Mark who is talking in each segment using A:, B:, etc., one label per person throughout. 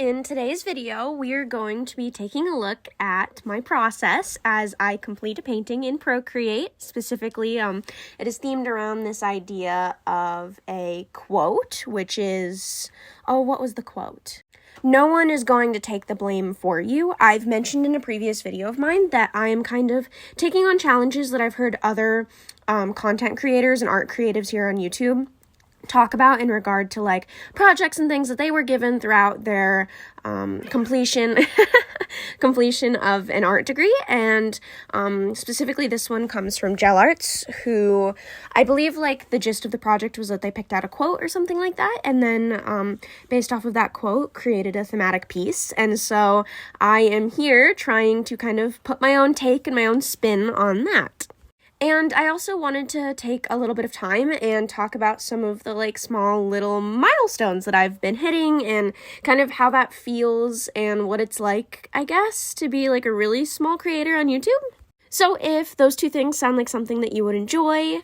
A: in today's video, we're going to be taking a look at my process as I complete a painting in Procreate. Specifically, it is themed around this idea of a quote, which is, what was the quote? No one is going to take the blame for you. I've mentioned in a previous video of mine that I am kind of taking on challenges that I've heard other content creators and art creatives here on YouTube talk about in regard to like projects and things that they were given throughout their completion of an art degree. And specifically this one comes from Gel Arts, who I believe like the gist of the project was that they picked out a quote or something like that, and then based off of that quote created a thematic piece. And so I am here trying to kind of put my own take and my own spin on that. And I also wanted to take a little bit of time and talk about some of the like small little milestones that I've been hitting and kind of how that feels and what it's like, I guess, to be like a really small creator on YouTube. So if those two things sound like something that you would enjoy,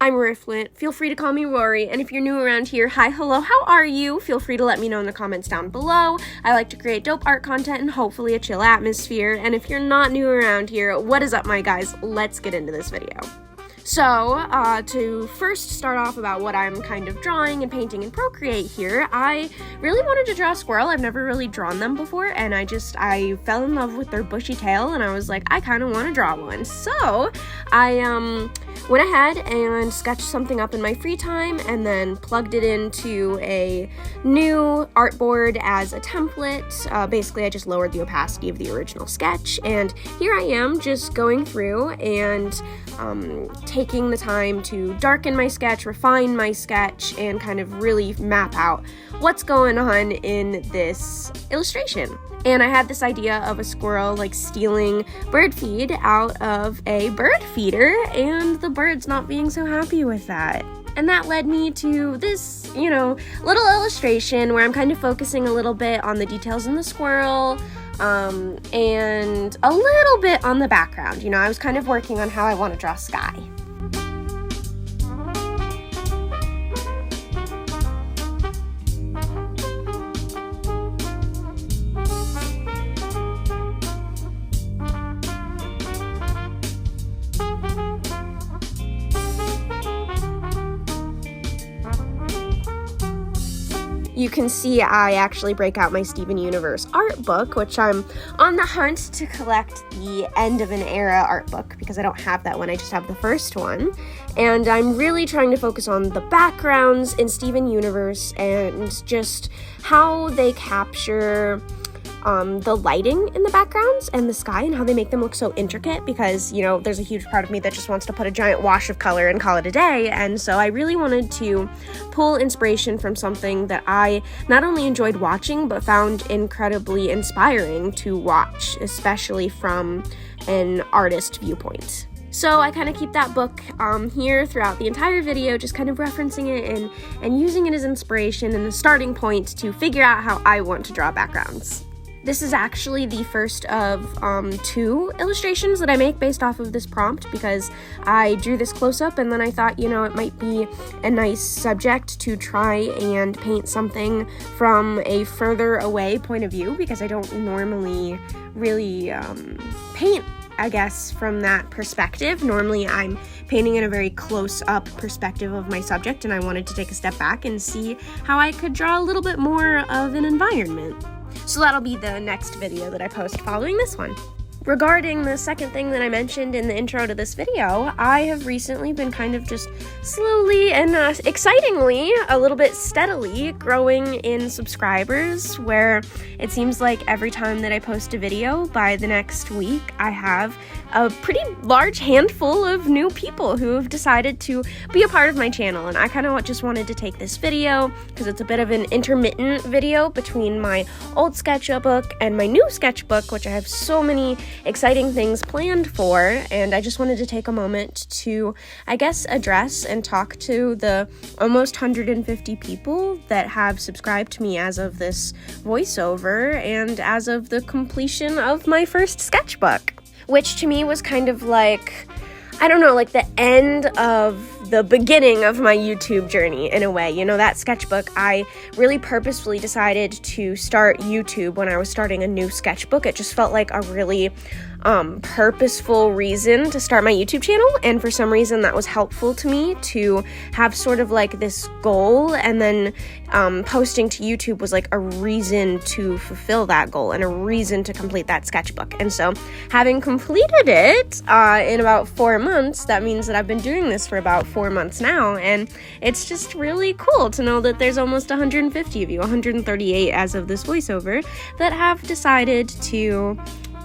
A: I'm Rifflet. Feel free to call me Rory. And if you're new around here, hi, hello, how are you? Feel free to let me know in the comments down below. I like to create dope art content and hopefully a chill atmosphere. And if you're not new around here, what is up, my guys? Let's get into this video. So, to first start off about what I'm kind of drawing and painting in Procreate here, I really wanted to draw a squirrel. I've never really drawn them before, and I fell in love with their bushy tail, and I was like, I kind of want to draw one. So, I, went ahead and sketched something up in my free time and then plugged it into a new artboard as a template. Basically, I just lowered the opacity of the original sketch, and here I am just going through and taking the time to darken my sketch, refine my sketch, and kind of really map out what's going on in this illustration. And I had this idea of a squirrel like stealing bird feed out of a bird feeder, and the bird's not being so happy with that. And that led me to this, little illustration where I'm kind of focusing a little bit on the details in the squirrel, and a little bit on the background. I was kind of working on how I want to draw sky. You can see I actually break out my Steven Universe art book, which I'm on the hunt to collect the End of an Era art book because I don't have that one, I just have the first one. And I'm really trying to focus on the backgrounds in Steven Universe and just how they capture the lighting in the backgrounds and the sky and how they make them look so intricate because, there's a huge part of me that just wants to put a giant wash of color and call it a day. And so I really wanted to pull inspiration from something that I not only enjoyed watching, but found incredibly inspiring to watch, especially from an artist viewpoint. So I kind of keep that book here throughout the entire video, just kind of referencing it and using it as inspiration and a starting point to figure out how I want to draw backgrounds. This is actually the first of 2 illustrations that I make based off of this prompt because I drew this close-up and then I thought, it might be a nice subject to try and paint something from a further away point of view because I don't normally really paint, I guess, from that perspective. Normally I'm painting in a very close-up perspective of my subject, and I wanted to take a step back and see how I could draw a little bit more of an environment. So that'll be the next video that I post following this one. Regarding the second thing that I mentioned in the intro to this video, I have recently been kind of just slowly and excitingly, a little bit steadily growing in subscribers, where it seems like every time that I post a video, by the next week, I have a pretty large handful of new people who have decided to be a part of my channel. And I kind of just wanted to take this video because it's a bit of an intermittent video between my old sketchbook and my new sketchbook, which I have so many exciting things planned for, and I just wanted to take a moment to, I guess, address and talk to the almost 150 people that have subscribed to me as of this voiceover and as of the completion of my first sketchbook, which to me was kind of like, I don't know, like the end of the beginning of my YouTube journey in a way. You know, that sketchbook, I really purposefully decided to start YouTube when I was starting a new sketchbook. It just felt like a really purposeful reason to start my YouTube channel, and for some reason that was helpful to me to have sort of like this goal, and then posting to YouTube was like a reason to fulfill that goal and a reason to complete that sketchbook. And so having completed it in about 4 months, that means that I've been doing this for about 4 months now, and it's just really cool to know that there's almost 150 of you, 138 as of this voiceover, that have decided to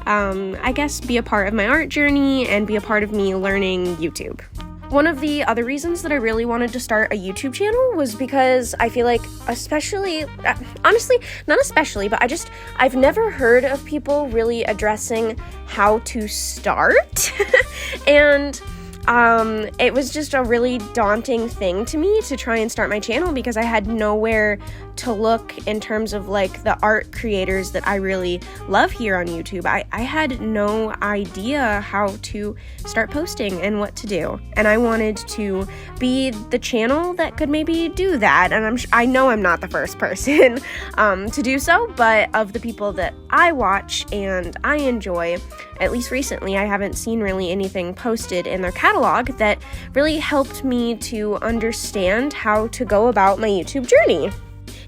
A: I guess be a part of my art journey and be a part of me learning YouTube. One of the other reasons that I really wanted to start a YouTube channel was because I feel like, honestly, not especially, but I've never heard of people really addressing how to start. And it was just a really daunting thing to me to try and start my channel because I had nowhere to look in terms of like the art creators that I really love here on YouTube. I had no idea how to start posting and what to do, and I wanted to be the channel that could maybe do that. And I know I'm not the first person to do so, but of the people that I watch and I enjoy, at least recently, I haven't seen really anything posted in their catalog that really helped me to understand how to go about my YouTube journey.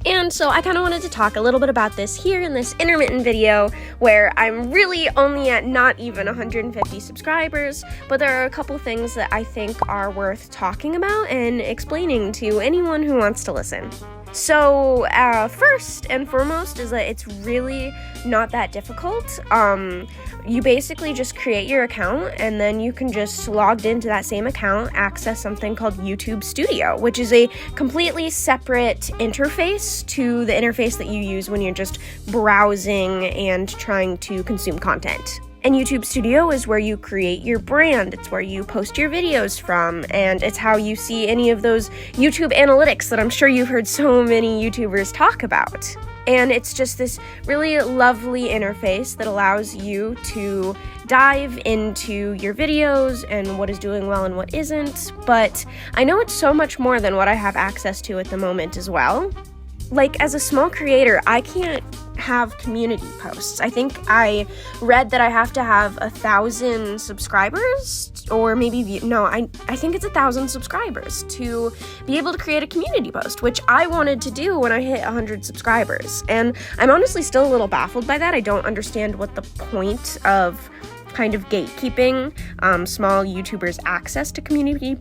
A: And so I kind of wanted to talk a little bit about this here in this intermittent video where I'm really only at not even 150 subscribers, but there are a couple things that I think are worth talking about and explaining to anyone who wants to listen. So first and foremost is that it's really not that difficult. You basically just create your account, and then you can just logged into that same account access something called YouTube Studio, which is a completely separate interface to the interface that you use when you're just browsing and trying to consume content. And YouTube Studio is where you create your brand. It's where you post your videos from, and it's how you see any of those YouTube analytics that I'm sure you've heard so many YouTubers talk about. And it's just this really lovely interface that allows you to dive into your videos and what is doing well and what isn't. But I know it's so much more than what I have access to at the moment as well. Like, as a small creator, I can't have community posts. I think I read that I have to have 1,000 subscribers, or maybe, I think it's 1,000 subscribers to be able to create a community post, which I wanted to do when I hit 100 subscribers. And I'm honestly still a little baffled by that. I don't understand what the point of kind of gatekeeping small YouTubers' access to community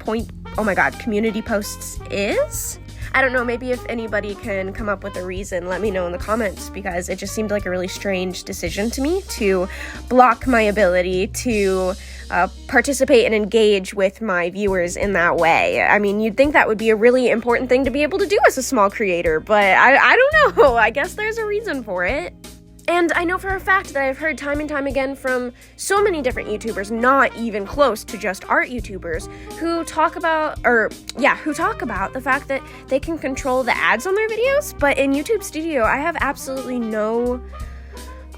A: posts is. I don't know, maybe if anybody can come up with a reason, let me know in the comments, because it just seemed like a really strange decision to me to block my ability to participate and engage with my viewers in that way. I mean, you'd think that would be a really important thing to be able to do as a small creator, but I don't know. I guess there's a reason for it. And I know for a fact that I've heard time and time again from so many different YouTubers, not even close to just art YouTubers, who talk about the fact that they can control the ads on their videos. But in YouTube Studio, I have absolutely no,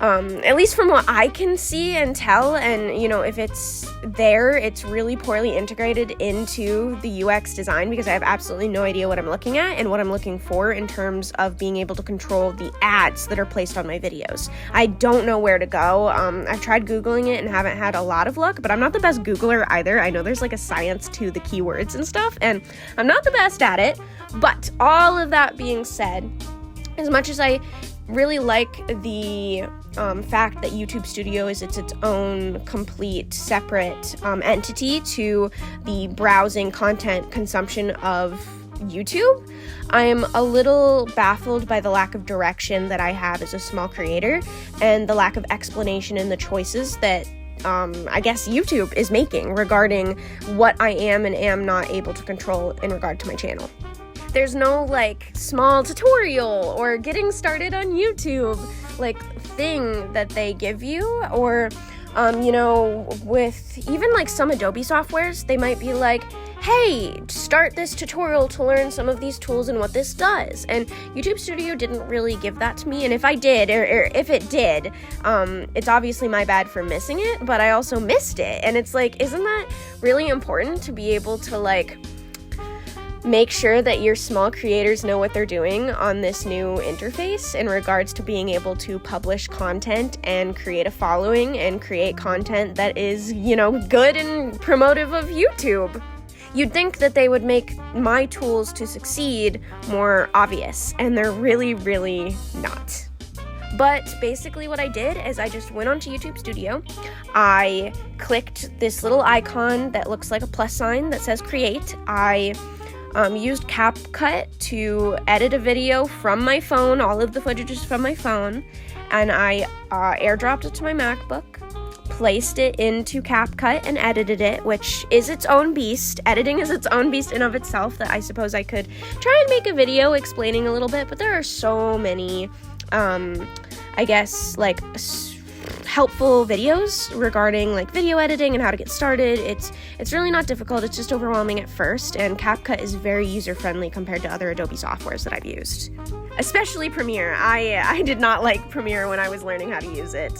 A: at least from what I can see and tell, and if it's there, it's really poorly integrated into the UX design, because I have absolutely no idea what I'm looking at and what I'm looking for in terms of being able to control the ads that are placed on my videos. I don't know where to go. I've tried Googling it and haven't had a lot of luck, but I'm not the best Googler either. I know there's like a science to the keywords and stuff, and I'm not the best at it. But all of that being said, as much as I really like the fact that YouTube Studio is its own complete separate entity to the browsing content consumption of YouTube, I'm a little baffled by the lack of direction that I have as a small creator and the lack of explanation in the choices that I guess YouTube is making regarding what I am and am not able to control in regard to my channel. There's no like small tutorial or getting started on YouTube like thing that they give you, or with even like some Adobe softwares, they might be like, hey, start this tutorial to learn some of these tools and what this does. And YouTube Studio didn't really give that to me, and if I did, or if it did, it's obviously my bad for missing it, but I also missed it. And it's like, isn't that really important to be able to like make sure that your small creators know what they're doing on this new interface in regards to being able to publish content and create a following and create content that is, good and promotive of YouTube. You'd think that they would make my tools to succeed more obvious, and they're really, really not. But basically what I did is I just went onto YouTube Studio. I clicked this little icon that looks like a plus sign that says create. I used CapCut to edit a video from my phone. All of the footage is from my phone. And I airdropped it to my MacBook, placed it into CapCut and edited it, which is its own beast. Editing is its own beast in of itself that I suppose I could try and make a video explaining a little bit, but there are so many helpful videos regarding video editing and how to get started. It's really not difficult. It's just overwhelming at first, and CapCut is very user-friendly compared to other Adobe softwares that I've used. Especially Premiere. I did not like Premiere when I was learning how to use it.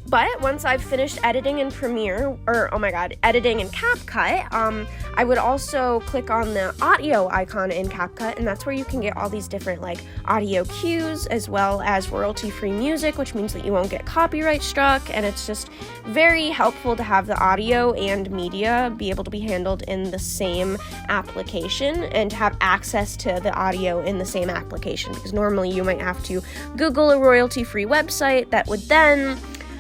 A: But once I've finished editing in editing in CapCut, I would also click on the audio icon in CapCut, and that's where you can get all these different audio cues as well as royalty-free music, which means that you won't get copyright struck, and it's just very helpful to have the audio and media be able to be handled in the same application and to have access to the audio in the same application, because normally you might have to Google a royalty-free website that would then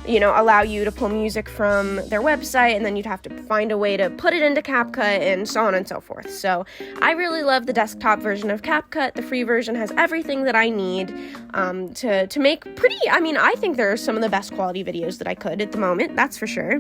A: allow you to pull music from their website, and then you'd have to find a way to put it into CapCut and so on and so forth. So I really love the desktop version of CapCut. The free version has everything that I need to make I think there are some of the best quality videos that I could at the moment, that's for sure.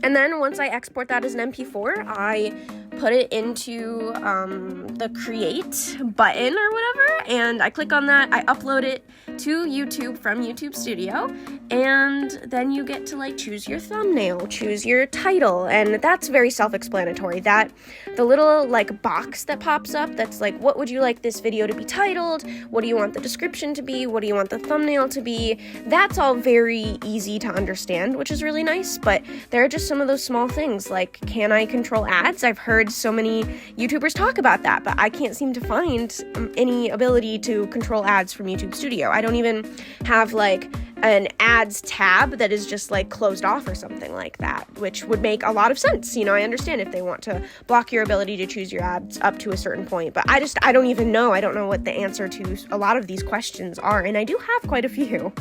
A: And then once I export that as an MP4, I put it into the create button or whatever, and I click on that. I upload it to YouTube from YouTube Studio, and then you get to choose your thumbnail, choose your title, and that's very self-explanatory. That the little box that pops up that's what would you like this video to be titled? What do you want the description to be? What do you want the thumbnail to be? That's all very easy to understand, which is really nice, but there are just some of those small things, can I control ads? I've heard so many YouTubers talk about that, but I can't seem to find any ability to control ads from YouTube Studio. I don't even have an ads tab that is just closed off or something like that, which would make a lot of sense. I understand if they want to block your ability to choose your ads up to a certain point, but I don't even know. I don't know what the answer to a lot of these questions are, and I do have quite a few.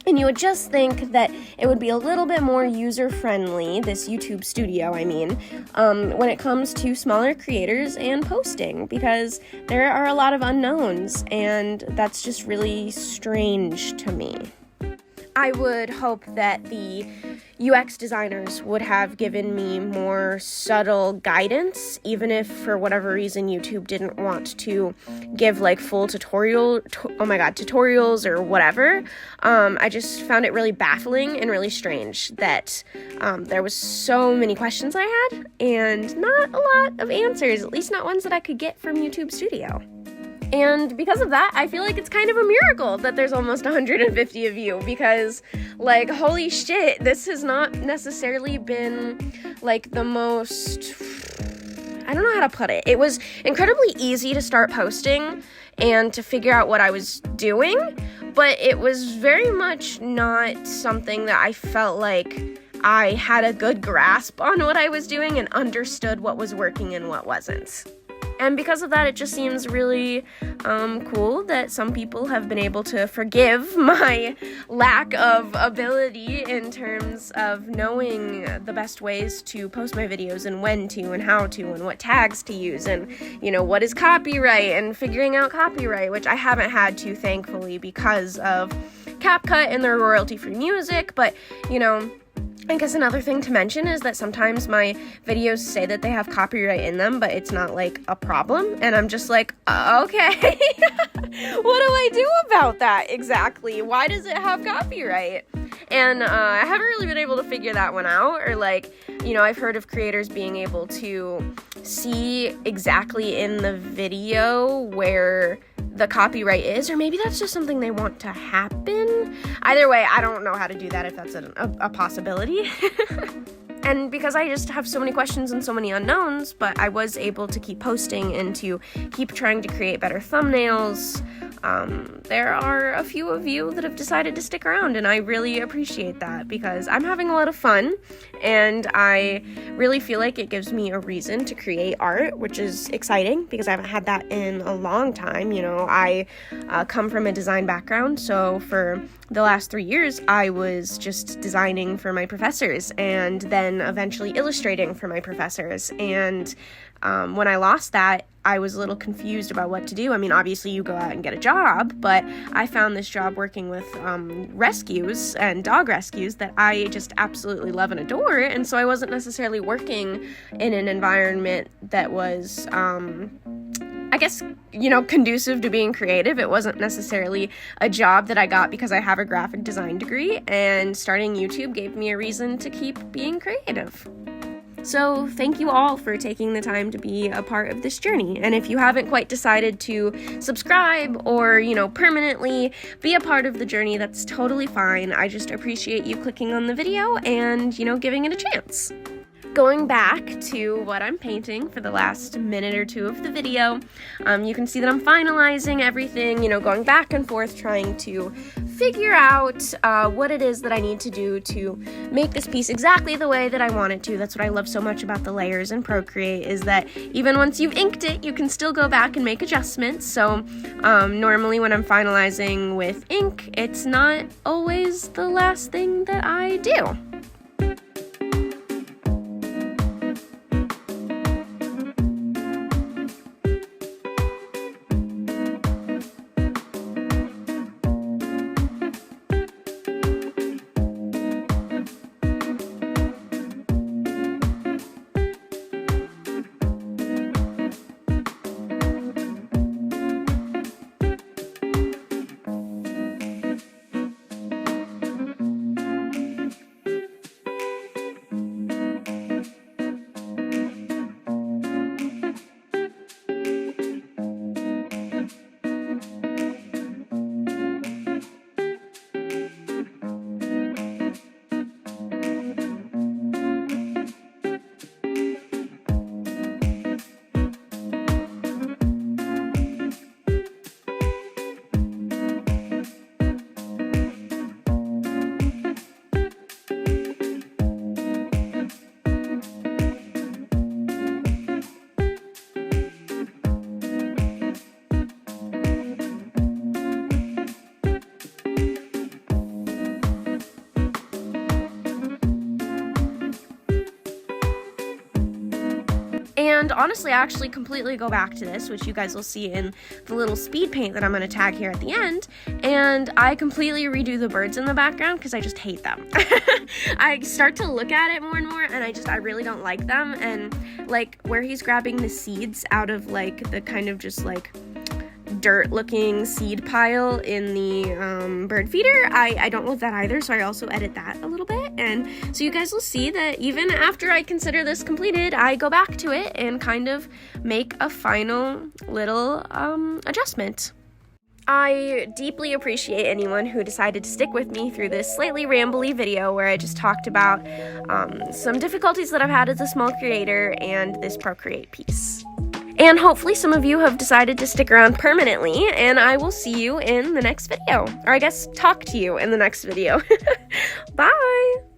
A: And you would just think that it would be a little bit more user-friendly, this YouTube Studio, when it comes to smaller creators and posting, because there are a lot of unknowns, and that's just really strange to me. I would hope that the UX designers would have given me more subtle guidance, even if for whatever reason YouTube didn't want to give full tutorials or whatever. I just found it really baffling and really strange that there was so many questions I had and not a lot of answers, at least not ones that I could get from YouTube Studio. And because of that, I feel like it's kind of a miracle that there's almost 150 of you, because, holy shit, this has not necessarily been, the most, I don't know how to put it. It was incredibly easy to start posting and to figure out what I was doing, but it was very much not something that I felt like I had a good grasp on what I was doing and understood what was working and what wasn't. And because of that, it just seems really cool that some people have been able to forgive my lack of ability in terms of knowing the best ways to post my videos and when to and how to and what tags to use and, what is copyright and figuring out copyright, which I haven't had to, thankfully, because of CapCut and their royalty-free music. But, I guess another thing to mention is that sometimes my videos say that they have copyright in them, but it's not a problem, and I'm just okay, what do I do about that exactly? Why does it have copyright? And I haven't really been able to figure that one out, or I've heard of creators being able to see exactly in the video where the copyright is, or maybe that's just something they want to happen. Either way, I don't know how to do that, if that's a possibility. And because I just have so many questions and so many unknowns, but I was able to keep posting and to keep trying to create better thumbnails. There are a few of you that have decided to stick around, and I really appreciate that because I'm having a lot of fun, and I really feel like it gives me a reason to create art, which is exciting because I haven't had that in a long time. You know, I come from a design background, so for the last 3 years, I was just designing for my professors and then eventually illustrating for my professors. And when I lost that, I was a little confused about what to do. I mean, obviously you go out and get a job, but I found this job working with rescues and dog rescues that I just absolutely love and adore. And so I wasn't necessarily working in an environment that was I guess, you know, conducive to being creative. It wasn't necessarily a job that I got because I have a graphic design degree, and starting YouTube gave me a reason to keep being creative. So thank you all for taking the time to be a part of this journey. And if you haven't quite decided to subscribe or, you know, permanently be a part of the journey, that's totally fine. I just appreciate you clicking on the video and, you know, giving it a chance. Going back to what I'm painting for the last minute or two of the video, you can see that I'm finalizing everything, you know, going back and forth trying to figure out what it is that I need to do to make this piece exactly the way that I want it to. That's what I love so much about the layers in Procreate, is that even once you've inked it, you can still go back and make adjustments. So normally when I'm finalizing with ink, it's not always the last thing that I do. And honestly, I actually completely go back to this, which you guys will see in the little speed paint that I'm going to tag here at the end, and I completely redo the birds in the background because I just hate them. I start to look at it more and more, and I really don't like them. And like where he's grabbing the seeds out of like the kind of just like dirt looking seed pile in the bird feeder, I don't love that either, so I also edit that a little bit. And so you guys will see that even after I consider this completed, I go back to it and kind of make a final little adjustment. I deeply appreciate anyone who decided to stick with me through this slightly rambly video where I just talked about some difficulties that I've had as a small creator and this Procreate piece. And hopefully some of you have decided to stick around permanently, and I will see you in the next video. Or I guess talk to you in the next video. Bye!